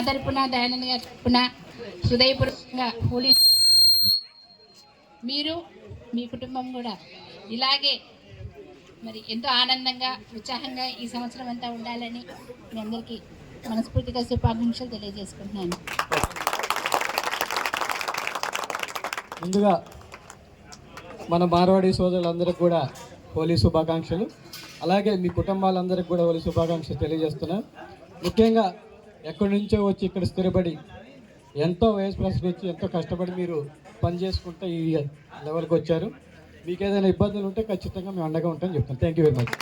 తరపున దయానంద్ గారి తరపున హృదయపూర్వకంగా హోలీ మీరు మీ కుటుంబం కూడా ఇలాగే మరి ఎంతో ఆనందంగా ఉత్సాహంగా ఈ సంవత్సరం అంతా ఉండాలని మీ అందరికీ మనస్ఫూర్తిగా శుభాకాంక్షలు తెలియజేసుకుంటున్నాను. ముందుగా మన మార్వాడి సోదరులందరికీ కూడా హోలీ శుభాకాంక్షలు. అలాగే మీ కుటుంబాలందరికీ కూడా హోలీ శుభాకాంక్షలు తెలియజేస్తున్నాను. ముఖ్యంగా ఎక్కడి నుంచో వచ్చి ఇక్కడ స్థిరపడి ఎంతో వయసు ప్రశ్న వచ్చి ఎంతో కష్టపడి మీరు పని చేసుకుంటే ఈ లెవెల్కి వచ్చారు. మీకు ఏదైనా ఇబ్బందులు ఉంటే ఖచ్చితంగా మేము అండగా ఉంటామని చెప్తాను. Thank you very much.